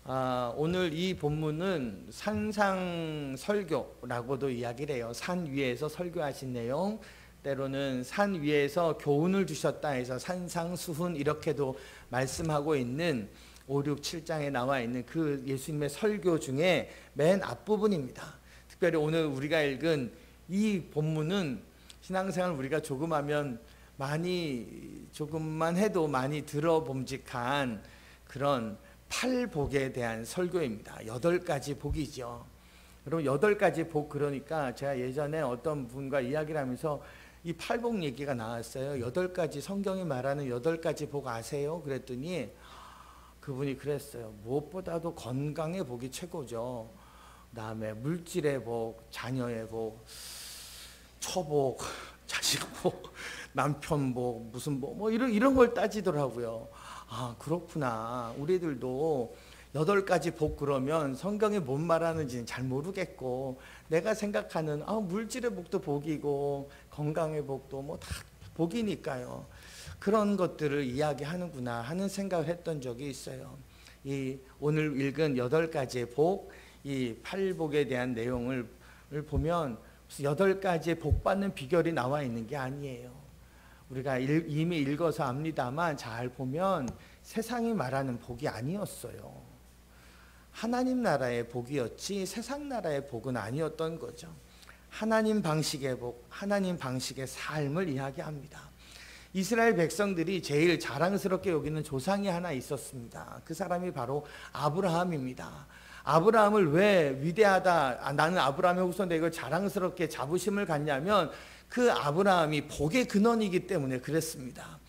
오늘 이 본문은 산상설교라고도 이야기를 해요. 산 위에서 설교하신 내용, 때로는 산 위에서 교훈을 주셨다 해서 산상수훈 이렇게도 말씀하고 있는 5, 6, 7장에 나와 있는 그 예수님의 설교 중에 맨 앞부분입니다. 특별히 오늘 우리가 읽은 이 본문은 신앙생활 우리가 조금만 해도 많이 들어봄직한 그런 8복에 대한 설교입니다. 8가지 복이죠. 여러분 8가지 복, 그러니까 제가 예전에 어떤 분과 이야기를 하면서 이 8복 얘기가 나왔어요. 8가지 성경이 말하는 8가지 복 아세요? 그랬더니 그분이 그랬어요. 무엇보다도 건강의 복이 최고죠. 그다음에 물질의 복, 자녀의 복, 처복, 자식 복, 남편 복, 무슨 복, 뭐 이런 걸 따지더라고요. 그렇구나. 우리들도 8가지 복, 그러면 성경이 뭔 말하는지는 잘 모르겠고, 내가 생각하는 물질의 복도 복이고 건강의 복도 뭐 다 복이니까요. 그런 것들을 이야기하는구나 하는 생각을 했던 적이 있어요. 이 오늘 읽은 8가지의 복, 이 8복에 대한 내용을 보면 8가지의 복 받는 비결이 나와 있는 게 아니에요. 우리가 이미 읽어서 압니다만 잘 보면 세상이 말하는 복이 아니었어요. 하나님 나라의 복이었지 세상 나라의 복은 아니었던 거죠. 하나님 방식의 복, 하나님 방식의 삶을 이야기합니다. 이스라엘 백성들이 제일 자랑스럽게 여기는 조상이 하나 있었습니다. 그 사람이 바로 아브라함입니다. 아브라함을 왜 위대하다, 나는 아브라함의 후손다, 이걸 자랑스럽게 자부심을 갖냐면 그 아브라함이 복의 근원이기 때문에 그랬습니다.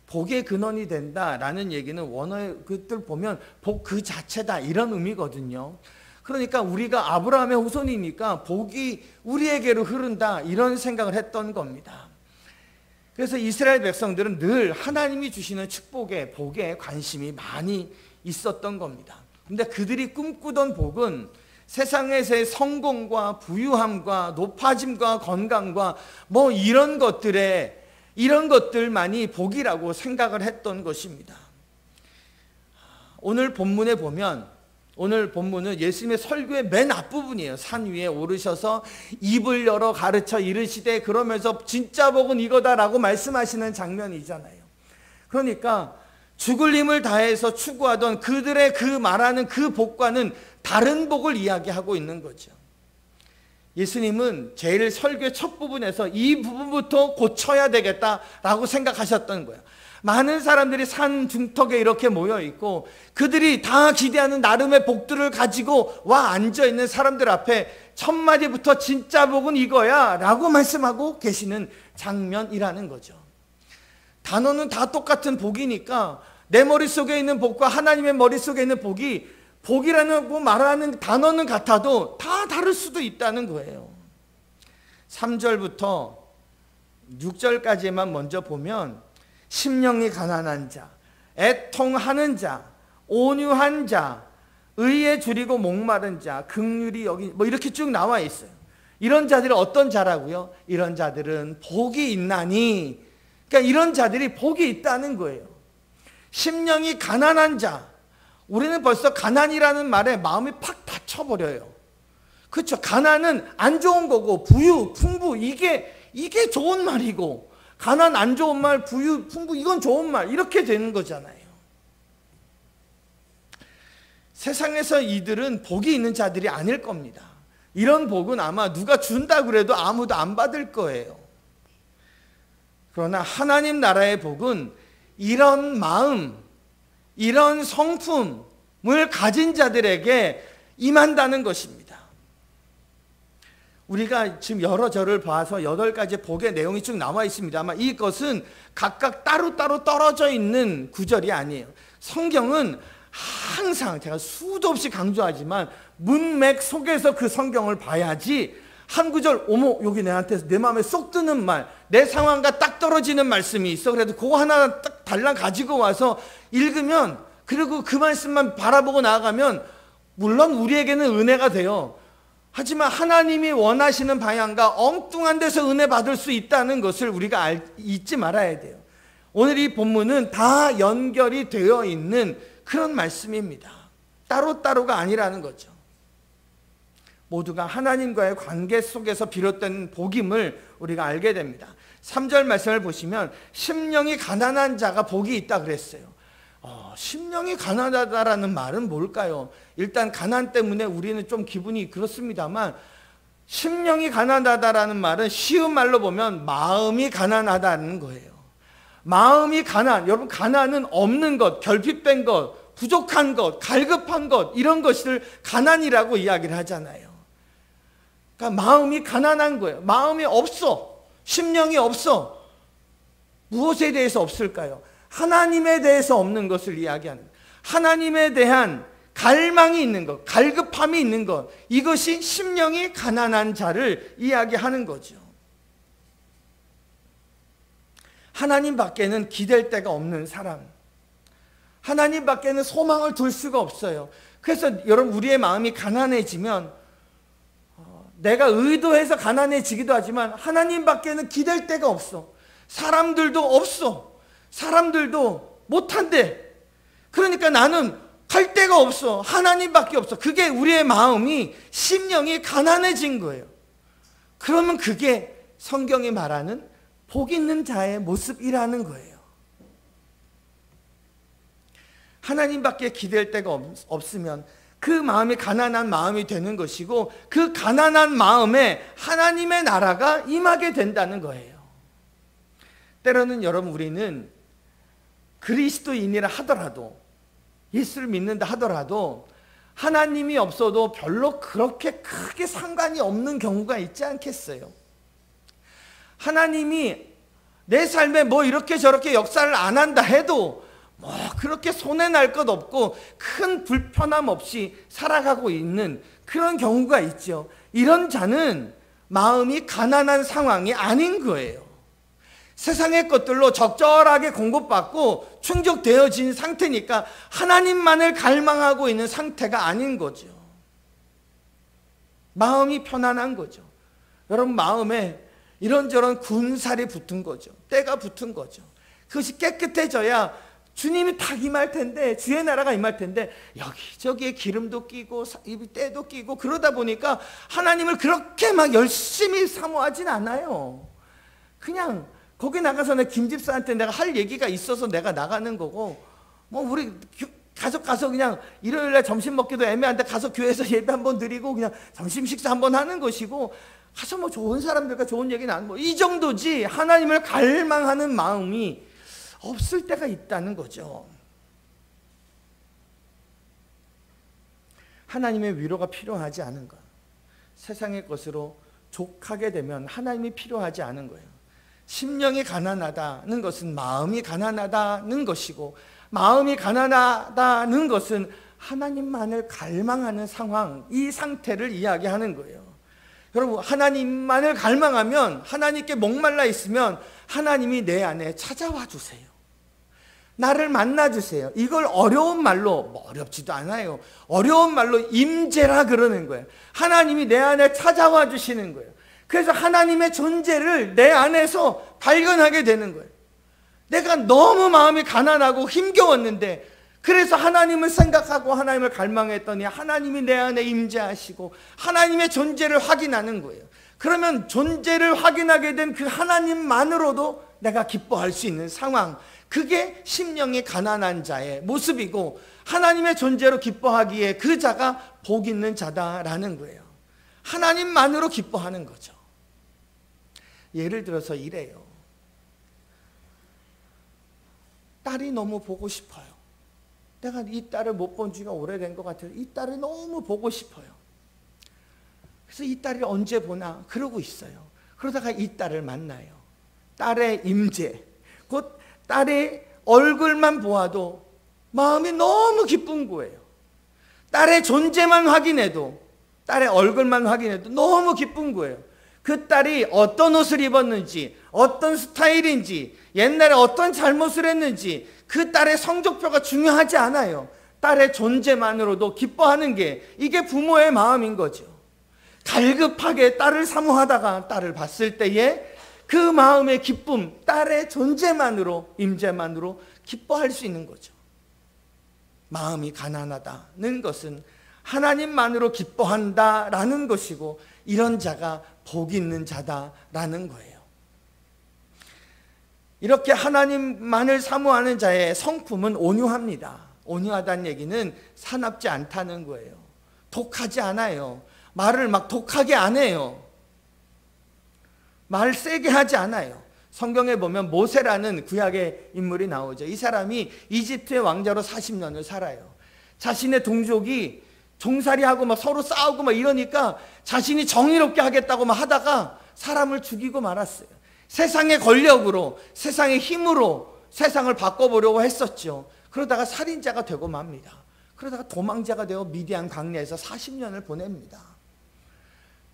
복의 근원이 된다라는 얘기는 원어의 그들 보면 복 그 자체다 이런 의미거든요. 그러니까 우리가 아브라함의 후손이니까 복이 우리에게로 흐른다 이런 생각을 했던 겁니다. 그래서 이스라엘 백성들은 늘 하나님이 주시는 축복에, 복에 관심이 많이 있었던 겁니다. 근데 그들이 꿈꾸던 복은 세상에서의 성공과 부유함과 높아짐과 건강과 뭐 이런 것들만이 복이라고 생각을 했던 것입니다. 오늘 본문에 보면, 오늘 본문은 예수님의 설교의 맨 앞부분이에요. 산 위에 오르셔서 입을 열어 가르쳐 이르시되, 그러면서 진짜 복은 이거다라고 말씀하시는 장면이잖아요. 그러니까 죽을 힘을 다해서 추구하던 그들의 그 말하는 그 복과는 다른 복을 이야기하고 있는 거죠. 예수님은 제일 설교의 첫 부분에서 이 부분부터 고쳐야 되겠다라고 생각하셨던 거예요. 많은 사람들이 산 중턱에 이렇게 모여 있고 그들이 다 기대하는 나름의 복들을 가지고 와 앉아 있는 사람들 앞에 첫 마디부터 진짜 복은 이거야 라고 말씀하고 계시는 장면이라는 거죠. 단어는 다 똑같은 복이니까 내 머릿속에 있는 복과 하나님의 머릿속에 있는 복이, 복이라는 말하는 단어는 같아도 다 다를 수도 있다는 거예요. 3절부터 6절까지만 먼저 보면 심령이 가난한 자, 애통하는 자, 온유한 자, 의에 줄이고 목마른 자, 긍휼이 여기 뭐 이렇게 쭉 나와 있어요. 이런 자들은 어떤 자라고요? 이런 자들은 복이 있나니, 그러니까 이런 자들이 복이 있다는 거예요. 심령이 가난한 자, 우리는 벌써 가난이라는 말에 마음이 팍 닫혀버려요. 그렇죠? 가난은 안 좋은 거고 부유, 풍부 이게 좋은 말이고, 가난 안 좋은 말, 부유, 풍부 이건 좋은 말, 이렇게 되는 거잖아요. 세상에서 이들은 복이 있는 자들이 아닐 겁니다. 이런 복은 아마 누가 준다 그래도 아무도 안 받을 거예요. 그러나 하나님 나라의 복은 이런 마음, 이런 성품을 가진 자들에게 임한다는 것입니다. 우리가 지금 여러 절을 봐서 8가지 복의 내용이 쭉 나와 있습니다만 이것은 각각 따로따로 떨어져 있는 구절이 아니에요. 성경은 항상, 제가 수도 없이 강조하지만 문맥 속에서 그 성경을 봐야지 한 구절, 어머 여기 내한테 내 마음에 쏙 드는 말, 내 상황과 딱 떨어지는 말씀이 있어, 그래도 그거 하나 딱 달랑 가지고 와서 읽으면, 그리고 그 말씀만 바라보고 나아가면 물론 우리에게는 은혜가 돼요. 하지만 하나님이 원하시는 방향과 엉뚱한 데서 은혜 받을 수 있다는 것을 우리가 잊지 말아야 돼요. 오늘 이 본문은 다 연결이 되어 있는 그런 말씀입니다. 따로따로가 아니라는 거죠. 모두가 하나님과의 관계 속에서 비롯된 복임을 우리가 알게 됩니다. 3절 말씀을 보시면 심령이 가난한 자가 복이 있다 그랬어요. 심령이 가난하다라는 말은 뭘까요? 일단 가난 때문에 우리는 좀 기분이 그렇습니다만, 심령이 가난하다라는 말은 쉬운 말로 보면 마음이 가난하다는 거예요. 마음이 여러분, 가난은 없는 것, 결핍된 것, 부족한 것, 갈급한 것, 이런 것을 가난이라고 이야기를 하잖아요. 그러니까 마음이 가난한 거예요. 마음이 없어. 심령이 없어. 무엇에 대해서 없을까요? 하나님에 대해서 없는 것을 이야기하는 거예요. 하나님에 대한 갈망이 있는 것, 갈급함이 있는 것, 이것이 심령이 가난한 자를 이야기하는 거죠. 하나님 밖에는 기댈 데가 없는 사람, 하나님 밖에는 소망을 둘 수가 없어요. 그래서 여러분, 우리의 마음이 가난해지면 내가 의도해서 가난해지기도 하지만 하나님 밖에는 기댈 데가 없어. 사람들도 없어. 사람들도 못한대. 그러니까 나는 갈 데가 없어. 하나님밖에 없어. 그게 우리의 마음이, 심령이 가난해진 거예요. 그러면 그게 성경이 말하는 복 있는 자의 모습이라는 거예요. 하나님밖에 기댈 데가 없으면 그 마음이 가난한 마음이 되는 것이고, 그 가난한 마음에 하나님의 나라가 임하게 된다는 거예요. 때로는 여러분, 우리는 그리스도인이라 하더라도, 예수를 믿는다 하더라도 하나님이 없어도 별로 그렇게 크게 상관이 없는 경우가 있지 않겠어요? 하나님이 내 삶에 뭐 이렇게 저렇게 역사를 안 한다 해도 뭐 그렇게 손해날 것 없고 큰 불편함 없이 살아가고 있는 그런 경우가 있죠. 이런 자는 마음이 가난한 상황이 아닌 거예요. 세상의 것들로 적절하게 공급받고 충족되어진 상태니까 하나님만을 갈망하고 있는 상태가 아닌 거죠. 마음이 편안한 거죠. 여러분, 마음에 이런저런 군살이 붙은 거죠. 때가 붙은 거죠. 그것이 깨끗해져야 주님이 딱 임할 텐데, 주의 나라가 임할 텐데, 여기저기에 기름도 끼고 때도 끼고 그러다 보니까 하나님을 그렇게 막 열심히 사모하진 않아요. 그냥 거기 나가서 내 김집사한테 내가 할 얘기가 있어서 내가 나가는 거고, 뭐 우리 가족 가서 그냥 일요일날 점심 먹기도 애매한데 가서 교회에서 예배 한번 드리고 그냥 점심 식사 한번 하는 것이고, 가서 뭐 좋은 사람들과 좋은 얘기 나누고 뭐 이 정도지, 하나님을 갈망하는 마음이 없을 때가 있다는 거죠. 하나님의 위로가 필요하지 않은 것, 세상의 것으로 족하게 되면 하나님이 필요하지 않은 거예요. 심령이 가난하다는 것은 마음이 가난하다는 것이고, 마음이 가난하다는 것은 하나님만을 갈망하는 상황, 이 상태를 이야기하는 거예요. 여러분, 하나님만을 갈망하면, 하나님께 목말라 있으면 하나님이 내 안에 찾아와 주세요. 나를 만나 주세요. 이걸 어려운 말로, 뭐 어렵지도 않아요. 어려운 말로 임재라 그러는 거예요. 하나님이 내 안에 찾아와 주시는 거예요. 그래서 하나님의 존재를 내 안에서 발견하게 되는 거예요. 내가 너무 마음이 가난하고 힘겨웠는데, 그래서 하나님을 생각하고 하나님을 갈망했더니 하나님이 내 안에 임재하시고 하나님의 존재를 확인하는 거예요. 그러면 존재를 확인하게 된 그 하나님만으로도 내가 기뻐할 수 있는 상황, 그게 심령이 가난한 자의 모습이고, 하나님의 존재로 기뻐하기에 그 자가 복 있는 자다라는 거예요. 하나님만으로 기뻐하는 거죠. 예를 들어서 이래요. 딸이 너무 보고 싶어요. 내가 이 딸을 못 본 지가 오래된 것 같아요. 이 딸을 너무 보고 싶어요. 그래서 이 딸을 언제 보나 그러고 있어요. 그러다가 이 딸을 만나요. 딸의 임재, 곧 딸의 얼굴만 보아도 마음이 너무 기쁜 거예요. 딸의 존재만 확인해도, 딸의 얼굴만 확인해도 너무 기쁜 거예요. 그 딸이 어떤 옷을 입었는지, 어떤 스타일인지, 옛날에 어떤 잘못을 했는지, 그 딸의 성적표가 중요하지 않아요. 딸의 존재만으로도 기뻐하는 게, 이게 부모의 마음인 거죠. 갈급하게 딸을 사모하다가 딸을 봤을 때에 그 마음의 기쁨, 딸의 존재만으로, 임재만으로 기뻐할 수 있는 거죠. 마음이 가난하다는 것은 하나님만으로 기뻐한다라는 것이고, 이런 자가 복 있는 자다라는 거예요. 이렇게 하나님만을 사모하는 자의 성품은 온유합니다. 온유하다는 얘기는 사납지 않다는 거예요. 독하지 않아요. 말을 막 독하게 안 해요. 말 세게 하지 않아요. 성경에 보면 모세라는 구약의 인물이 나오죠. 이 사람이 이집트의 왕자로 40년을 살아요. 자신의 동족이 종살이하고 막 서로 싸우고 막 이러니까 자신이 정의롭게 하겠다고 막 하다가 사람을 죽이고 말았어요. 세상의 권력으로, 세상의 힘으로 세상을 바꿔보려고 했었죠. 그러다가 살인자가 되고 맙니다. 그러다가 도망자가 되어 미디안 광야에서 40년을 보냅니다.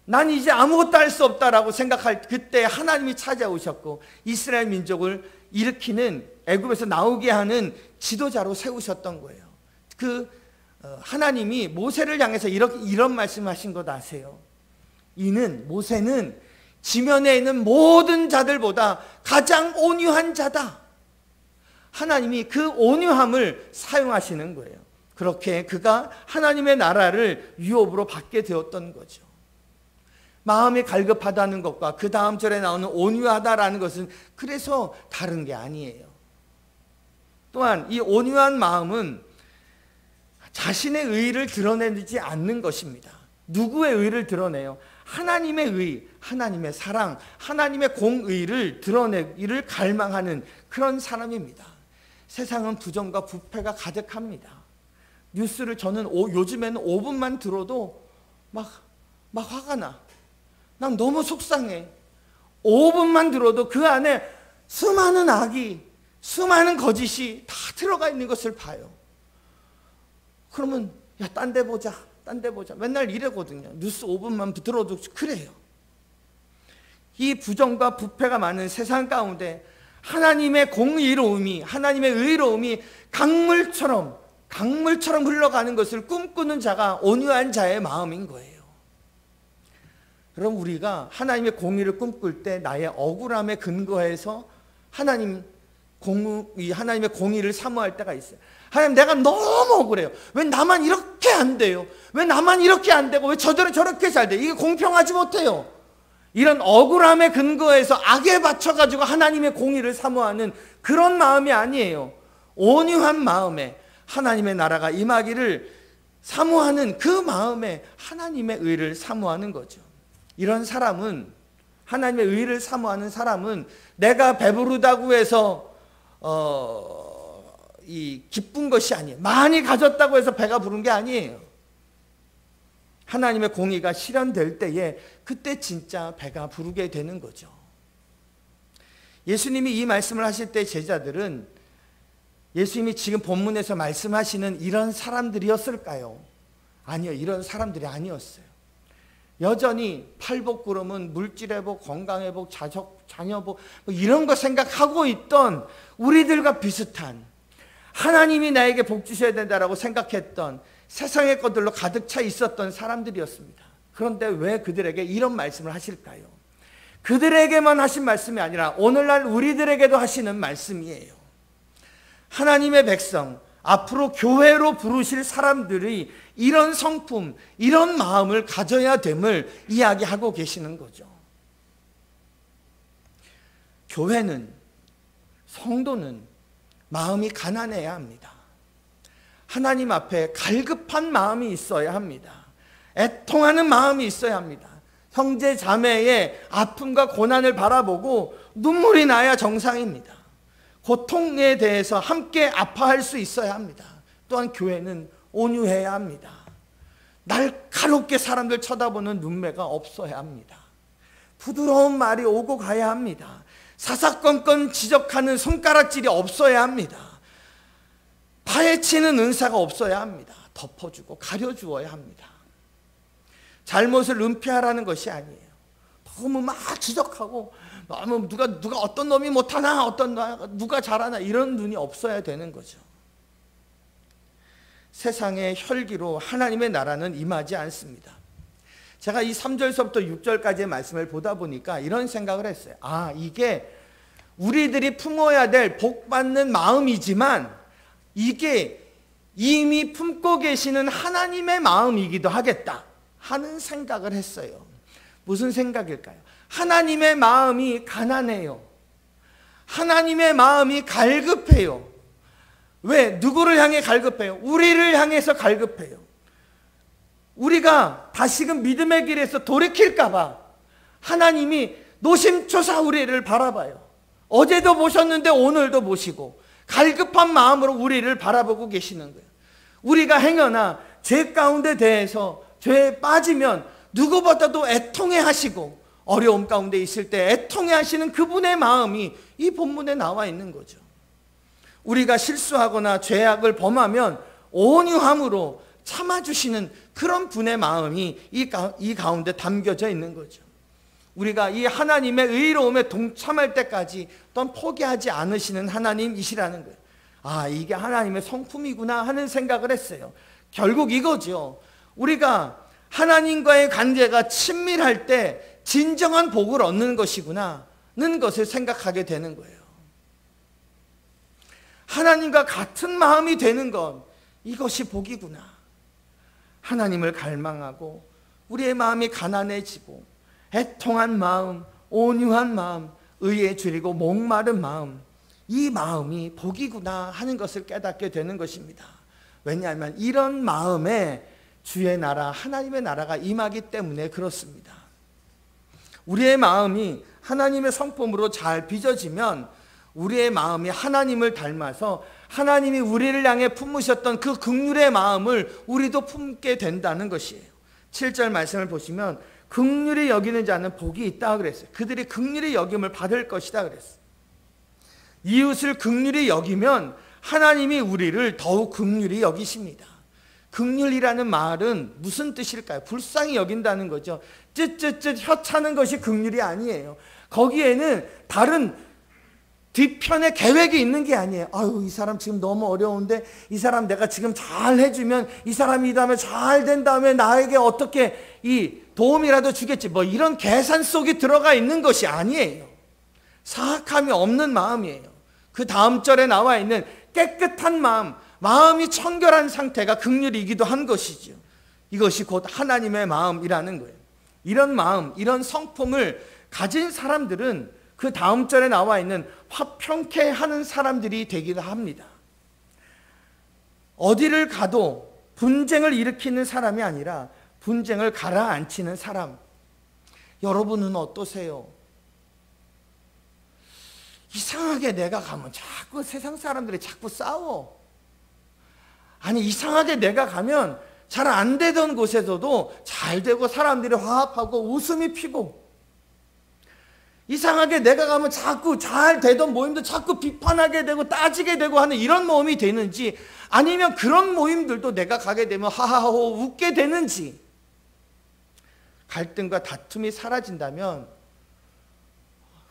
난 이제 아무것도 할 수 없다라고 생각할 그때 하나님이 찾아오셨고, 이스라엘 민족을 일으키는, 애굽에서 나오게 하는 지도자로 세우셨던 거예요. 하나님이 모세를 향해서 이런 말씀하신 것 아세요? 모세는 지면에 있는 모든 자들보다 가장 온유한 자다. 하나님이 그 온유함을 사용하시는 거예요. 그렇게 그가 하나님의 나라를 유업으로 받게 되었던 거죠. 마음이 갈급하다는 것과 그 다음 절에 나오는 온유하다라는 것은 그래서 다른 게 아니에요. 또한 이 온유한 마음은 자신의 의를 드러내지 않는 것입니다. 누구의 의를 드러내요? 하나님의 의, 하나님의 사랑, 하나님의 공의를 드러내기를 갈망하는 그런 사람입니다. 세상은 부정과 부패가 가득합니다. 뉴스를 저는 요즘에는 5분만 들어도 막 화가 나. 난 너무 속상해. 5분만 들어도 그 안에 수많은 악이, 수많은 거짓이 다 들어가 있는 것을 봐요. 그러면 야, 딴 데 보자. 딴 데 보자. 맨날 이러거든요. 뉴스 5분만 들어도 그래요. 이 부정과 부패가 많은 세상 가운데 하나님의 공의로움이, 하나님의 의로움이 강물처럼 흘러가는 것을 꿈꾸는 자가 온유한 자의 마음인 거예요. 그럼 우리가 하나님의 공의를 꿈꿀 때 나의 억울함에 근거해서 하나님의 공의를 사모할 때가 있어요. 하나님, 내가 너무 억울해요. 왜 나만 이렇게 안 돼요? 왜 나만 이렇게 안 되고 왜 저들은 저렇게 잘 돼요? 이게 공평하지 못해요. 이런 억울함에 근거해서 악에 받쳐가지고 하나님의 공의를 사모하는 그런 마음이 아니에요. 온유한 마음에 하나님의 나라가 임하기를 사모하는 그 마음에 하나님의 의를 사모하는 거죠. 이런 사람은, 하나님의 의를 사모하는 사람은 내가 배부르다고 해서 이 기쁜 것이 아니에요. 많이 가졌다고 해서 배가 부른 게 아니에요. 하나님의 공의가 실현될 때에 그때 진짜 배가 부르게 되는 거죠. 예수님이 이 말씀을 하실 때 제자들은 예수님이 지금 본문에서 말씀하시는 이런 사람들이었을까요? 아니요, 이런 사람들이 아니었어요. 여전히 팔복구름은 물질회복, 건강회복, 자녀복 이런 거 생각하고 있던 우리들과 비슷한, 하나님이 나에게 복 주셔야 된다라고 생각했던 세상의 것들로 가득 차 있었던 사람들이었습니다. 그런데 왜 그들에게 이런 말씀을 하실까요? 그들에게만 하신 말씀이 아니라 오늘날 우리들에게도 하시는 말씀이에요. 하나님의 백성, 앞으로 교회로 부르실 사람들이 이런 성품, 이런 마음을 가져야 됨을 이야기하고 계시는 거죠. 교회는, 성도는 마음이 가난해야 합니다. 하나님 앞에 갈급한 마음이 있어야 합니다. 애통하는 마음이 있어야 합니다. 형제 자매의 아픔과 고난을 바라보고 눈물이 나야 정상입니다. 고통에 대해서 함께 아파할 수 있어야 합니다. 또한 교회는 온유해야 합니다. 날카롭게 사람들 쳐다보는 눈매가 없어야 합니다. 부드러운 말이 오고 가야 합니다. 사사건건 지적하는 손가락질이 없어야 합니다. 파헤치는 은사가 없어야 합니다. 덮어주고 가려주어야 합니다. 잘못을 은폐하라는 것이 아니에요. 너무 막 지적하고 너무 누가 어떤 놈이 못하나, 누가 잘하나 이런 눈이 없어야 되는 거죠. 세상의 혈기로 하나님의 나라는 임하지 않습니다. 제가 이 3절서부터 6절까지의 말씀을 보다 보니까 이런 생각을 했어요. 아, 이게 우리들이 품어야 될 복 받는 마음이지만 이게 이미 품고 계시는 하나님의 마음이기도 하겠다 하는 생각을 했어요. 무슨 생각일까요? 하나님의 마음이 가난해요. 하나님의 마음이 갈급해요. 왜? 누구를 향해 갈급해요? 우리를 향해서 갈급해요. 우리가 다시금 믿음의 길에서 돌이킬까 봐 하나님이 노심초사 우리를 바라봐요. 어제도 보셨는데 오늘도 보시고 갈급한 마음으로 우리를 바라보고 계시는 거예요. 우리가 행여나 죄 가운데 대해서 죄에 빠지면 누구보다도 애통해 하시고 어려움 가운데 있을 때 애통해 하시는 그분의 마음이 이 본문에 나와 있는 거죠. 우리가 실수하거나 죄악을 범하면 온유함으로 참아주시는 그런 분의 마음이 이 가운데 담겨져 있는 거죠. 우리가 이 하나님의 의로움에 동참할 때까지 또한 포기하지 않으시는 하나님이시라는 거예요. 아, 이게 하나님의 성품이구나 하는 생각을 했어요. 결국 이거죠. 우리가 하나님과의 관계가 친밀할 때 진정한 복을 얻는 것이구나는 것을 생각하게 되는 거예요. 하나님과 같은 마음이 되는 것, 이것이 복이구나. 하나님을 갈망하고 우리의 마음이 가난해지고 애통한 마음, 온유한 마음, 의에 줄이고 목마른 마음, 이 마음이 복이구나 하는 것을 깨닫게 되는 것입니다. 왜냐하면 이런 마음에 주의 나라, 하나님의 나라가 임하기 때문에 그렇습니다. 우리의 마음이 하나님의 성품으로 잘 빚어지면 우리의 마음이 하나님을 닮아서 하나님이 우리를 향해 품으셨던 그 긍휼의 마음을 우리도 품게 된다는 것이에요. 7절 말씀을 보시면 긍휼히 여기는 자는 복이 있다 그랬어요. 그들이 긍휼히 여김을 받을 것이다 그랬어요. 이웃을 긍휼히 여기면 하나님이 우리를 더욱 긍휼히 여기십니다. 긍휼이라는 말은 무슨 뜻일까요? 불쌍히 여긴다는 거죠. 쯧쯧쯧 혀차는 것이 긍휼이 아니에요. 거기에는 다른 뒤편에 계획이 있는 게 아니에요. 아유, 이 사람 지금 너무 어려운데 이 사람 내가 지금 잘 해주면 이 사람이 이 다음에 잘 된 다음에 나에게 어떻게 이 도움이라도 주겠지, 뭐 이런 계산 속에 들어가 있는 것이 아니에요. 사악함이 없는 마음이에요. 그 다음 절에 나와 있는 깨끗한 마음, 마음이 청결한 상태가 긍휼이기도 한 것이죠. 이것이 곧 하나님의 마음이라는 거예요. 이런 마음, 이런 성품을 가진 사람들은 그 다음 절에 나와 있는 화평케 하는 사람들이 되기도 합니다. 어디를 가도 분쟁을 일으키는 사람이 아니라 분쟁을 가라앉히는 사람. 여러분은 어떠세요? 이상하게 내가 가면 자꾸 세상 사람들이 자꾸 싸워. 아니, 이상하게 내가 가면 잘 안 되던 곳에서도 잘 되고 사람들이 화합하고 웃음이 피고, 이상하게 내가 가면 자꾸 잘 되던 모임도 자꾸 비판하게 되고 따지게 되고 하는 이런 모임이 되는지, 아니면 그런 모임들도 내가 가게 되면 하하호 웃게 되는지, 갈등과 다툼이 사라진다면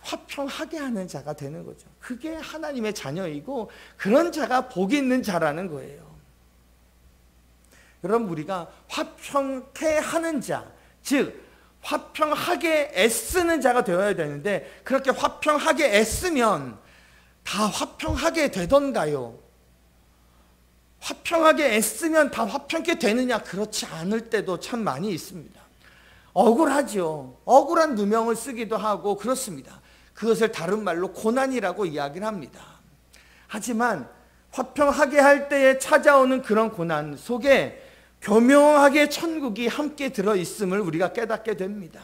화평하게 하는 자가 되는 거죠. 그게 하나님의 자녀이고 그런 자가 복 있는 자라는 거예요. 여러분, 우리가 화평케 하는 자, 즉 화평하게 애쓰는 자가 되어야 되는데, 그렇게 화평하게 애쓰면 다 화평하게 되던가요? 화평하게 애쓰면 다 화평케 되느냐? 그렇지 않을 때도 참 많이 있습니다. 억울하죠. 억울한 누명을 쓰기도 하고 그렇습니다. 그것을 다른 말로 고난이라고 이야기를 합니다. 하지만 화평하게 할 때에 찾아오는 그런 고난 속에 교묘하게 천국이 함께 들어있음을 우리가 깨닫게 됩니다.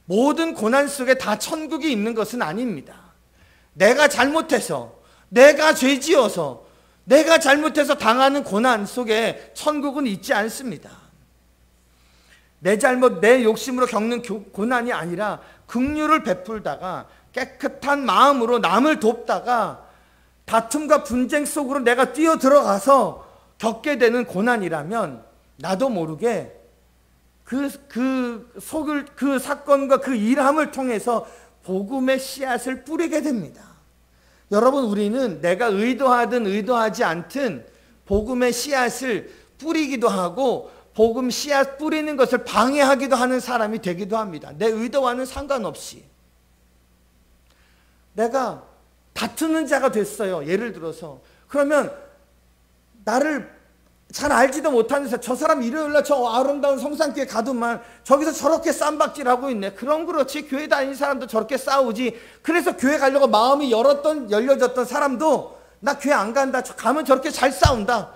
모든 고난 속에 다 천국이 있는 것은 아닙니다. 내가 잘못해서, 내가 죄지어서, 내가 잘못해서 당하는 고난 속에 천국은 있지 않습니다. 내 잘못, 내 욕심으로 겪는 고난이 아니라 긍휼을 베풀다가 깨끗한 마음으로 남을 돕다가 다툼과 분쟁 속으로 내가 뛰어들어가서 겪게 되는 고난이라면 나도 모르게 그 사건과 그 일함을 통해서 복음의 씨앗을 뿌리게 됩니다. 여러분, 우리는 내가 의도하든 의도하지 않든 복음의 씨앗을 뿌리기도 하고 복음 씨앗 뿌리는 것을 방해하기도 하는 사람이 되기도 합니다. 내 의도와는 상관없이. 내가 다투는 자가 됐어요. 예를 들어서. 그러면 나를 잘 알지도 못하면서 저 사람 일요일날 저 아름다운 성산교회 가더만 저기서 저렇게 쌈박질하고 있네. 그럼 그렇지. 교회 다니는 사람도 저렇게 싸우지. 그래서 교회 가려고 마음이 열려졌던 사람도 나 교회 안 간다. 가면 저렇게 잘 싸운다.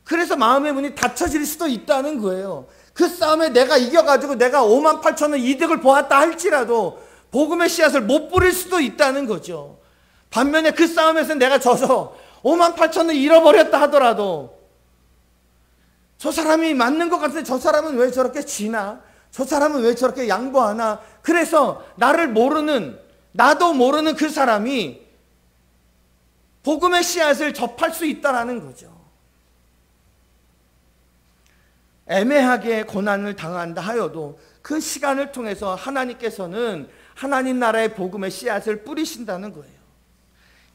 그래서 마음의 문이 닫혀질 수도 있다는 거예요. 그 싸움에 내가 이겨가지고 내가 58,000원 이득을 보았다 할지라도 복음의 씨앗을 못 뿌릴 수도 있다는 거죠. 반면에 그 싸움에서 내가 져서 58,000원 잃어버렸다 하더라도 저 사람이 맞는 것 같은데 저 사람은 왜 저렇게 지나? 저 사람은 왜 저렇게 양보하나? 그래서 나도 모르는 그 사람이 복음의 씨앗을 접할 수 있다는 거죠. 애매하게 고난을 당한다 하여도 그 시간을 통해서 하나님께서는 하나님 나라의 복음의 씨앗을 뿌리신다는 거예요.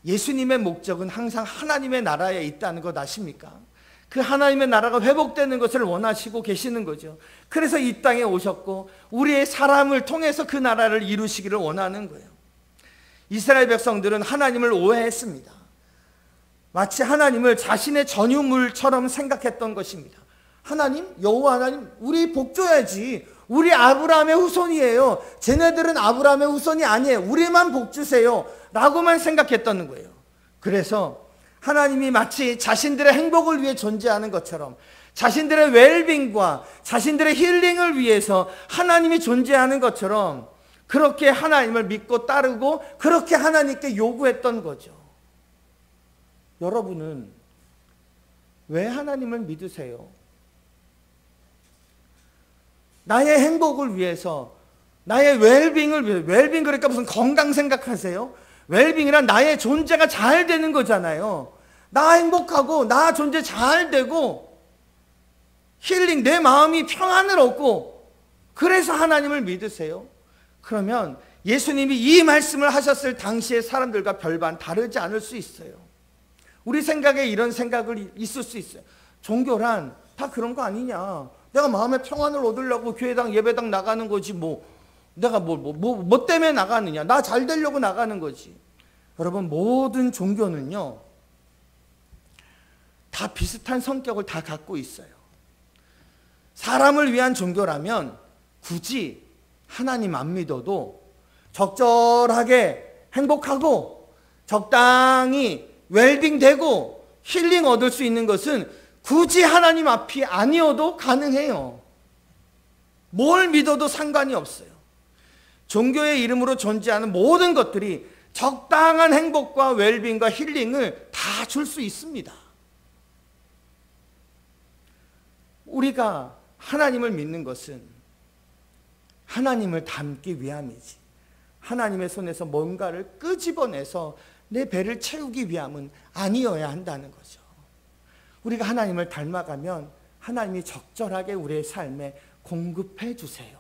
예수님의 목적은 항상 하나님의 나라에 있다는 것 아십니까? 그 하나님의 나라가 회복되는 것을 원하시고 계시는 거죠. 그래서 이 땅에 오셨고 우리의 사람을 통해서 그 나라를 이루시기를 원하는 거예요. 이스라엘 백성들은 하나님을 오해했습니다. 마치 하나님을 자신의 전유물처럼 생각했던 것입니다. 하나님, 여호와 하나님, 우리 복 줘야지. 우리 아브라함의 후손이에요. 쟤네들은 아브라함의 후손이 아니에요. 우리만 복 주세요. 라고만 생각했던 거예요. 그래서 하나님이 마치 자신들의 행복을 위해 존재하는 것처럼 자신들의 웰빙과 자신들의 힐링을 위해서 하나님이 존재하는 것처럼 그렇게 하나님을 믿고 따르고 그렇게 하나님께 요구했던 거죠. 여러분은 왜 하나님을 믿으세요? 나의 행복을 위해서, 나의 웰빙을 위해서, 웰빙 그러니까 무슨 건강 생각하세요? 웰빙이란 나의 존재가 잘 되는 거잖아요. 나 행복하고 나 존재 잘 되고 힐링, 내 마음이 평안을 얻고 그래서 하나님을 믿으세요? 그러면 예수님이 이 말씀을 하셨을 당시의 사람들과 별반 다르지 않을 수 있어요. 우리 생각에 이런 생각을 있을 수 있어요. 종교란 다 그런 거 아니냐. 내가 마음의 평안을 얻으려고 교회당 예배당 나가는 거지 내가 뭐 때문에 나가느냐. 나 잘 되려고 나가는 거지. 여러분, 모든 종교는요 다 비슷한 성격을 다 갖고 있어요. 사람을 위한 종교라면 굳이 하나님 안 믿어도 적절하게 행복하고 적당히 웰빙되고 힐링 얻을 수 있는 것은 굳이 하나님 앞이 아니어도 가능해요. 뭘 믿어도 상관이 없어요. 종교의 이름으로 존재하는 모든 것들이 적당한 행복과 웰빙과 힐링을 다 줄 수 있습니다. 우리가 하나님을 믿는 것은 하나님을 닮기 위함이지 하나님의 손에서 뭔가를 끄집어내서 내 배를 채우기 위함은 아니어야 한다는 거죠. 우리가 하나님을 닮아가면 하나님이 적절하게 우리의 삶에 공급해 주세요.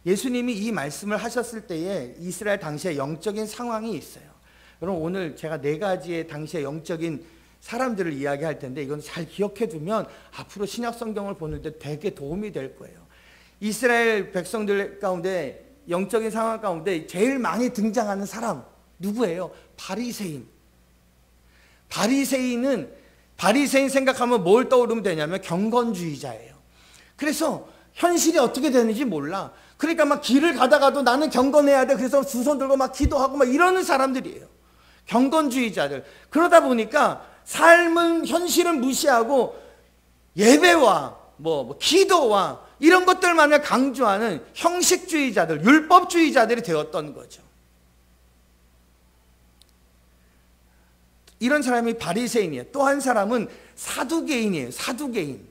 예수님이 이 말씀을 하셨을 때에 이스라엘 당시에 영적인 상황이 있어요. 여러분, 오늘 제가 4가지의 당시의 영적인 사람들을 이야기할 텐데 이건 잘 기억해 두면 앞으로 신약 성경을 보는데 되게 도움이 될 거예요. 이스라엘 백성들 가운데 영적인 상황 가운데 제일 많이 등장하는 사람 누구예요? 바리새인. 바리새인 생각하면 뭘 떠오르면 되냐면 경건주의자예요. 그래서 현실이 어떻게 되는지 몰라. 그러니까 막 길을 가다가도 나는 경건해야 돼. 그래서 두 손 들고 막 기도하고 막 이러는 사람들이에요. 경건주의자들. 그러다 보니까 삶은 현실은 무시하고 예배와 기도와 이런 것들만을 강조하는 형식주의자들, 율법주의자들이 되었던 거죠. 이런 사람이 바리새인이에요. 또 한 사람은 사두개인이에요. 사두개인.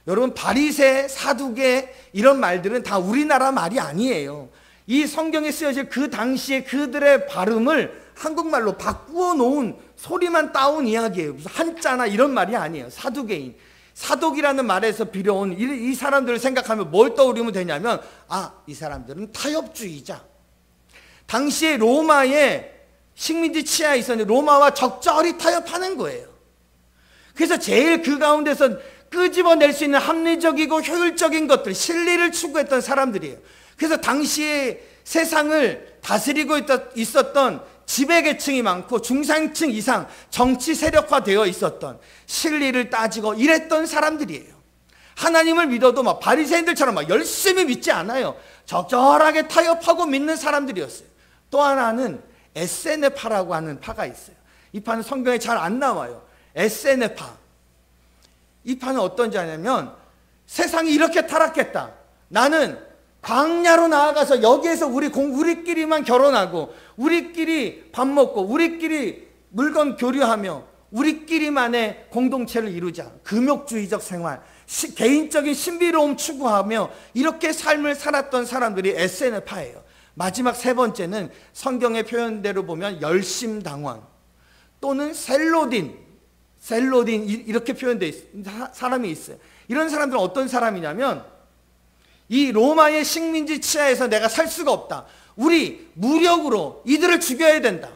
여러분, 바리새, 사두개 이런 말들은 다 우리나라 말이 아니에요. 이 성경에 쓰여질 그 당시에 그들의 발음을 한국말로 바꾸어 놓은 소리만 따온 이야기예요. 무슨 한자나 이런 말이 아니에요. 사두개인. 사독이라는 말에서 빌어온 이 사람들을 생각하면 뭘 떠오르면 되냐면 이 사람들은 타협주의자. 당시에 로마에 식민지 치하에 있었는데 로마와 적절히 타협하는 거예요. 그래서 제일 그 가운데서 끄집어낼 수 있는 합리적이고 효율적인 것들, 진리를 추구했던 사람들이에요. 그래서 당시에 세상을 다스리고 있었던 지배계층이 많고 중산층 이상 정치 세력화되어 있었던, 실리를 따지고 이랬던 사람들이에요. 하나님을 믿어도 막 바리새인들처럼 막 열심히 믿지 않아요. 적절하게 타협하고 믿는 사람들이었어요. 또 하나는 에세네파라고 하는 파가 있어요. 이 파는 성경에 잘 안 나와요. 에세네파. 이 파는 어떤 자냐면, 세상이 이렇게 타락했다, 나는 광야로 나아가서 여기에서 우리끼리만 결혼하고 우리끼리 밥 먹고 우리끼리 물건 교류하며 우리끼리만의 공동체를 이루자. 금욕주의적 생활, 개인적인 신비로움 추구하며 이렇게 삶을 살았던 사람들이 에세네파예요. 마지막 세 번째는 성경의 표현대로 보면 열심당원 또는 셀로딘 이렇게 표현되어 있는 사람이 있어요. 이런 사람들은 어떤 사람이냐면, 이 로마의 식민지 치하에서 내가 살 수가 없다, 우리 무력으로 이들을 죽여야 된다,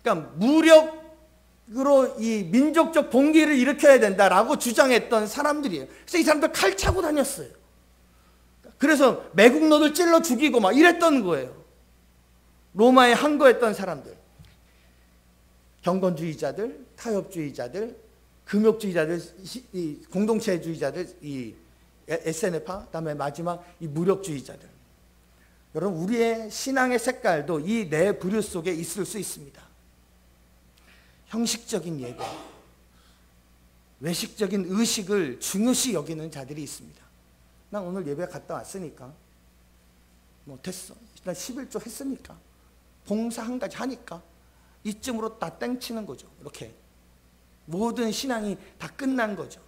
그러니까 무력으로 이 민족적 봉기를 일으켜야 된다라고 주장했던 사람들이에요. 그래서 이 사람들 칼 차고 다녔어요. 그래서 매국노들 찔러 죽이고 막 이랬던 거예요. 로마에 항거했던 사람들, 경건주의자들, 타협주의자들, 금욕주의자들, 공동체주의자들, 이 에세네파, 그다음에 마지막 이 무력주의자들. 여러분, 우리의 신앙의 색깔도 이 네 부류 속에 있을 수 있습니다. 형식적인 예배, 외식적인 의식을 중요시 여기는 자들이 있습니다. 난 오늘 예배 갔다 왔으니까 뭐 됐어, 난 11조 했으니까, 봉사 한 가지 하니까 이쯤으로 다 땡치는 거죠. 이렇게 모든 신앙이 다 끝난 거죠.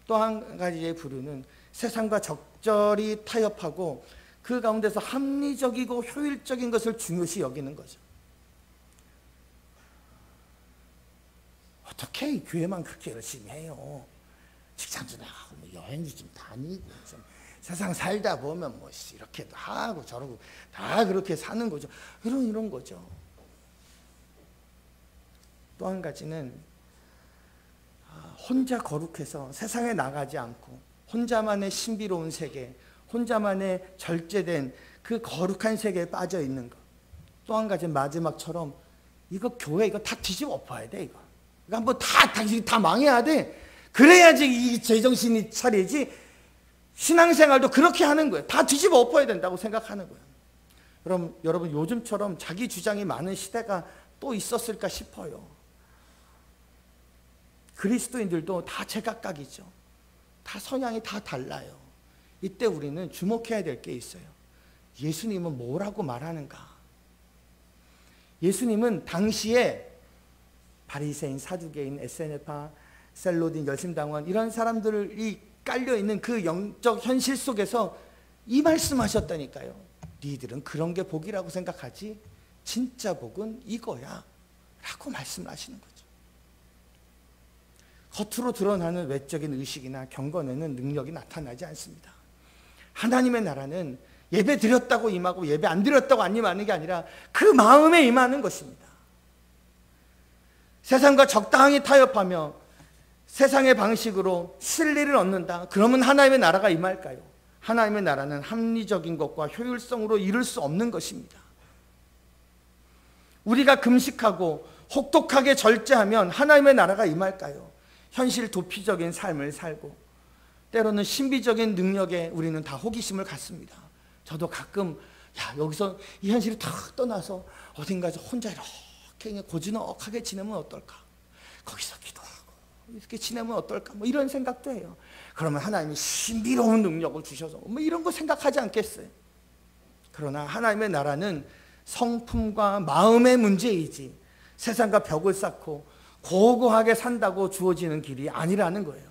또 한 가지의 부류는 세상과 적절히 타협하고 그 가운데서 합리적이고 효율적인 것을 중요시 여기는 거죠. 어떻게 이 교회만 그렇게 열심히 해요? 직장도 나가고 뭐 여행도 좀 다니고 좀 세상 살다 보면 뭐 이렇게도 하고 저러고 다 그렇게 사는 거죠. 이런 거죠. 또 한 가지는 혼자 거룩해서 세상에 나가지 않고 혼자만의 신비로운 세계, 혼자만의 절제된 그 거룩한 세계에 빠져 있는 것. 또 한 가지 마지막처럼 이거 교회 이거 다 뒤집어 엎어야 돼. 이거 한번 다 망해야 돼. 그래야지 이 제정신이 차리지. 신앙생활도 그렇게 하는 거예요. 다 뒤집어 엎어야 된다고 생각하는 거예요. 그럼 여러분, 요즘처럼 자기 주장이 많은 시대가 또 있었을까 싶어요. 그리스도인들도 다 제각각이죠. 다 성향이 다 달라요. 이때 우리는 주목해야 될 게 있어요. 예수님은 뭐라고 말하는가? 예수님은 당시에 바리새인, 사두개인, 에세네파, 셀로딘, 열심당원 이런 사람들이 깔려있는 그 영적 현실 속에서 이 말씀하셨다니까요. 니들은 그런 게 복이라고 생각하지 진짜 복은 이거야 라고 말씀하시는 거죠. 겉으로 드러나는 외적인 의식이나 경건에는 능력이 나타나지 않습니다. 하나님의 나라는 예배 드렸다고 임하고 예배 안 드렸다고 안 임하는 게 아니라 그 마음에 임하는 것입니다. 세상과 적당히 타협하며 세상의 방식으로 진리를 얻는다. 그러면 하나님의 나라가 임할까요? 하나님의 나라는 합리적인 것과 효율성으로 이룰 수 없는 것입니다. 우리가 금식하고 혹독하게 절제하면 하나님의 나라가 임할까요? 현실 도피적인 삶을 살고 때로는 신비적인 능력에 우리는 다 호기심을 갖습니다. 저도 가끔 여기서 이 현실을 탁 떠나서 어딘가에서 혼자 이렇게 고즈넉하게 지내면 어떨까? 거기서 기도하고 이렇게 지내면 어떨까? 뭐 이런 생각도 해요. 그러면 하나님이 신비로운 능력을 주셔서 뭐 이런 거 생각하지 않겠어요? 그러나 하나님의 나라는 성품과 마음의 문제이지 세상과 벽을 쌓고 고고하게 산다고 주어지는 길이 아니라는 거예요.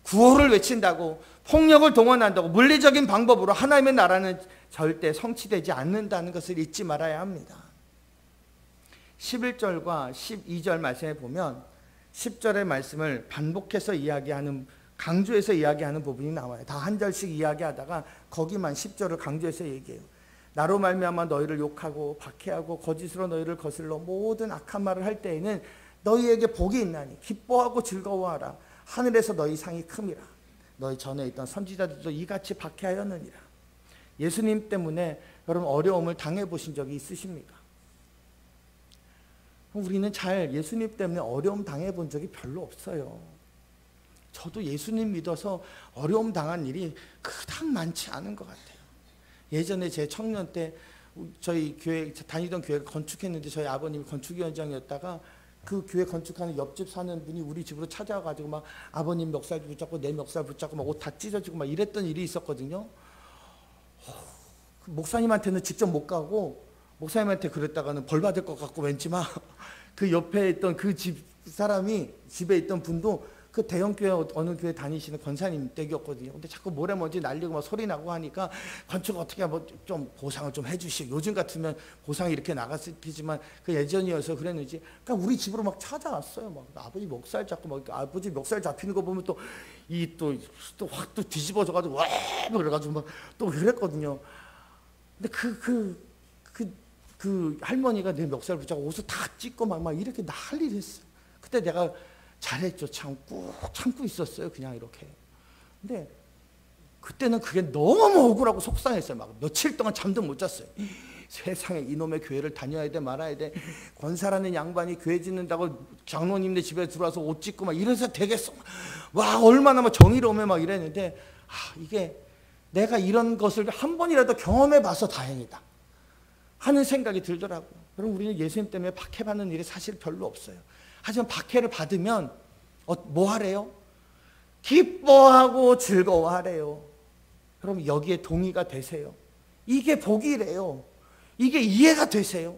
구호를 외친다고 폭력을 동원한다고 물리적인 방법으로 하나님의 나라는 절대 성취되지 않는다는 것을 잊지 말아야 합니다. 11절과 12절 말씀에 보면 10절의 말씀을 반복해서 이야기하는, 강조해서 이야기하는 부분이 나와요. 다 한 절씩 이야기하다가 거기만 10절을 강조해서 얘기해요. 나로 말미암아 너희를 욕하고 박해하고 거짓으로 너희를 거슬러 모든 악한 말을 할 때에는 너희에게 복이 있나니 기뻐하고 즐거워하라. 하늘에서 너희 상이 큼이라. 너희 전에 있던 선지자들도 이같이 박해하였느니라. 예수님 때문에 여러분 어려움을 당해보신 적이 있으십니까? 우리는 잘 예수님 때문에 어려움 당해본 적이 별로 없어요. 저도 예수님 믿어서 어려움 당한 일이 그닥 많지 않은 것 같아요. 예전에 제 청년 때 저희 교회 다니던 교회가 건축했는데 저희 아버님이 건축위원장이었다가 그 교회 건축하는 옆집 사는 분이 우리 집으로 찾아와가지고 막 아버님 멱살 붙잡고 내 멱살 붙잡고 막 옷 다 찢어지고 막 이랬던 일이 있었거든요. 그 목사님한테는 직접 못 가고 목사님한테 그랬다가는 벌 받을 것 같고 왠지 막 그 옆에 있던 그 집 사람이 집에 있던 분도 그 대형교회 어느 교회 다니시는 권사님 댁이었거든요. 근데 자꾸 모래먼지 날리고 막 소리 나고 하니까 건축 어떻게 뭐 좀 보상을 좀 해주시고 요즘 같으면 보상이 이렇게 나갔을 테지만 그 예전이어서 그랬는지 그러니까 우리 집으로 막 찾아왔어요. 막 아버지 멱살 잡고 막 아버지 멱살 잡히는 거 보면 또 확 또 뒤집어져가지고 와 그래가지고 막 또 그랬거든요. 근데 그 할머니가 내 멱살 붙잡고 옷을 다 찢고 막 이렇게 난리를 했어요. 그때 내가 잘했죠. 꾹 참고 있었어요. 그냥 이렇게. 근데 그때는 그게 너무 억울하고 속상했어요. 막 며칠 동안 잠도 못 잤어요. 세상에 이놈의 교회를 다녀야 돼 말아야 돼. 권사라는 양반이 교회 짓는다고 장로님네 집에 들어와서 옷 찢고 막 이래서 되겠어. 와 얼마나 막 정의로우면 막 이랬는데 이게 내가 이런 것을 한 번이라도 경험해 봐서 다행이다 하는 생각이 들더라고요. 여러분 우리는 예수님 때문에 박해받는 일이 사실 별로 없어요. 하지만 박해를 받으면 뭐 하래요? 기뻐하고 즐거워하래요. 그럼 여기에 동의가 되세요? 이게 복이래요. 이게 이해가 되세요?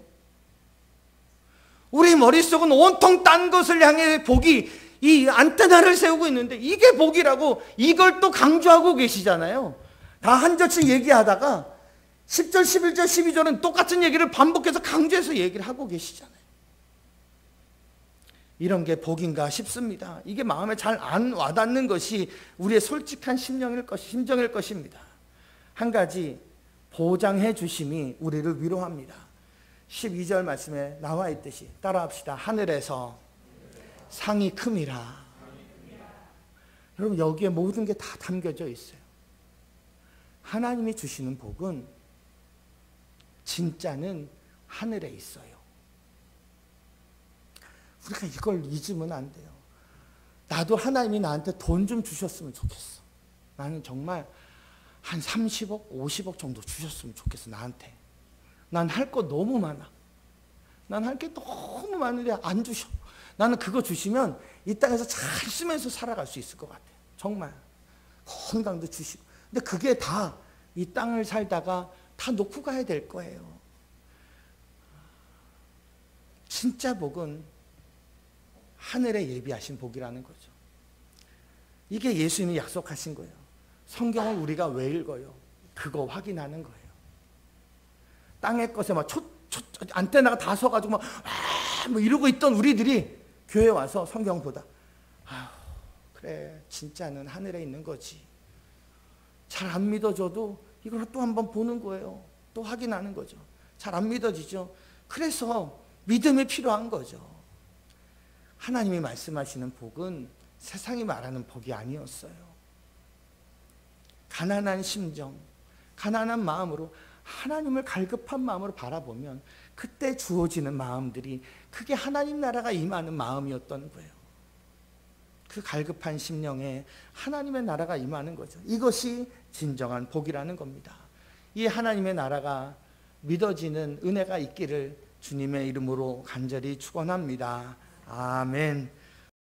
우리 머릿속은 온통 딴 것을 향해 복이 이 안테나를 세우고 있는데 이게 복이라고 이걸 또 강조하고 계시잖아요. 다 한 절씩 얘기하다가 10절, 11절, 12절은 똑같은 얘기를 반복해서 강조해서 얘기를 하고 계시잖아요. 이런 게 복인가 싶습니다. 이게 마음에 잘 안 와닿는 것이 우리의 솔직한 심정일 것입니다. 한 가지 보장해 주심이 우리를 위로합니다. 12절 말씀에 나와 있듯이 따라합시다. 하늘에서 상이 큼이라. 여러분 여기에 모든 게 다 담겨져 있어요. 하나님이 주시는 복은 진짜는 하늘에 있어요. 우리가 이걸 잊으면 안 돼요. 나도 하나님이 나한테 돈 좀 주셨으면 좋겠어. 나는 정말 한 30억, 50억 정도 주셨으면 좋겠어. 나한테. 난 할 거 너무 많아. 난 할 게 너무 많은데 안 주셔. 나는 그거 주시면 이 땅에서 잘 쓰면서 살아갈 수 있을 것 같아요. 정말. 건강도 주시고. 근데 그게 다 이 땅을 살다가 다 놓고 가야 될 거예요. 진짜 복은 하늘에 예비하신 복이라는 거죠. 이게 예수님이 약속하신 거예요. 성경을 우리가 왜 읽어요? 그거 확인하는 거예요. 땅의 것에 막 안테나가 다 서가지고 막 이러고 있던 우리들이 교회 와서 성경 보다 그래 진짜는 하늘에 있는 거지. 잘 안 믿어져도 이걸 또 한번 보는 거예요. 또 확인하는 거죠. 잘 안 믿어지죠. 그래서 믿음이 필요한 거죠. 하나님이 말씀하시는 복은 세상이 말하는 복이 아니었어요. 가난한 심정, 가난한 마음으로 하나님을 갈급한 마음으로 바라보면 그때 주어지는 마음들이 그게 하나님 나라가 임하는 마음이었던 거예요. 그 갈급한 심령에 하나님의 나라가 임하는 거죠. 이것이 진정한 복이라는 겁니다. 이 하나님의 나라가 믿어지는 은혜가 있기를 주님의 이름으로 간절히 축원합니다. 아멘.